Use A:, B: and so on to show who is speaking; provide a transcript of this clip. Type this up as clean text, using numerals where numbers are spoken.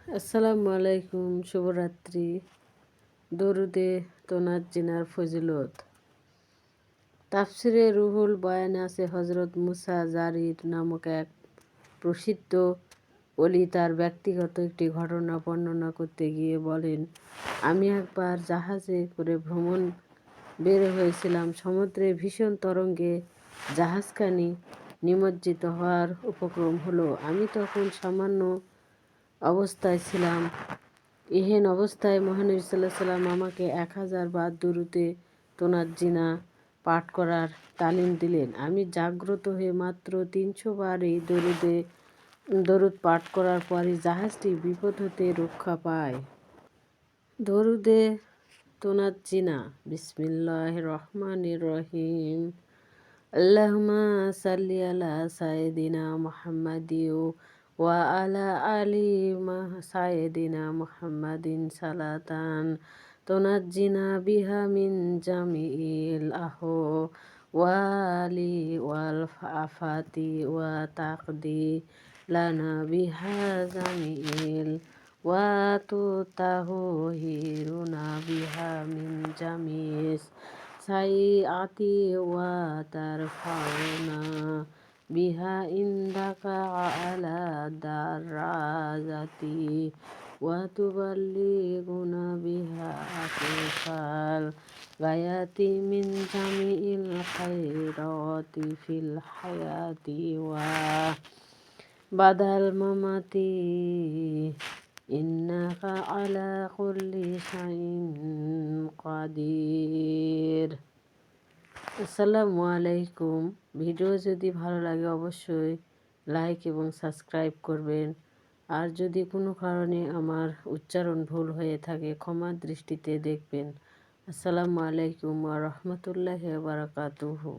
A: আসসালামু আলাইকুম, শুভরাত্রি। দরুদে তোনাজ্জিনার ফজিলত। তাফসিরে রুহুল বয়ানে আছে হজরত মুসা জারির নামক এক প্রসিদ্ধ ওলি তার ব্যক্তিগত একটি ঘটনা বর্ণনা করতে গিয়ে বলেন, আমি একবার জাহাজে করে ভ্রমণ বের হয়েছিলাম। সমুদ্রে ভীষণ তরঙ্গে জাহাজখানি নিমজ্জিত হওয়ার উপক্রম হলো। আমি তখন সামান্য অবস্থায় ছিলাম। এহেন অবস্থায় মহানবী সাল্লাল্লাহু আলাইহি ওয়াসাল্লাম আমাকে 1000 বার দুরূদে তোনাজ্জিনা পাঠ করার তালিম দিলেন। আমি জাগ্রত হয়ে মাত্র 300 বার এই দরুদ পাঠ করার পরই জাহাজটি বিপদ হতে রক্ষা পায়। দরুদে তোনাজ্জিনা। বিসমিল্লাহির রহমানির রহিম। আল্লাহুম্মা সাল্লি আলা সাইয়্যিদিনা মুহাম্মাদিন ওয়া আলা আলি সাইয়্যিদিনা মুহাম্মাদিন সালাতান তুনাজ্জিনা বিহা মিন জামিইল আহওয়ালি ওয়াল আফাতি ওয়া তাকদি লানা বিহা জামিইল ওয়া তুতাহিরুনা বিহা মিন জামিস সাইয়্যাতি ওয়া তারফাউনা বিহা ইনদাকা আলা দারাজাতি ওয়া তুবাল্লিগুনা বিহা আকসাল গায়াতি মিন জামিইল খায়রাতি ফিল হায়াতি ওয়া বাদাল মামাতি ইন্নাকা আলা কুল্লি শাইইন কাদির। আসসালামু আলাইকুম। ভিডিও যদি ভালো লাগে অবশ্যই লাইক এবং সাবস্ক্রাইব করবেন। আর যদি কোনো কারণে আমার উচ্চারণ ভুল হয়ে থাকে ক্ষমার দৃষ্টিতে দেখবেন। আসসালামু আলাইকুম ওয়া রাহমাতুল্লাহি ওয়া বারাকাতুহু।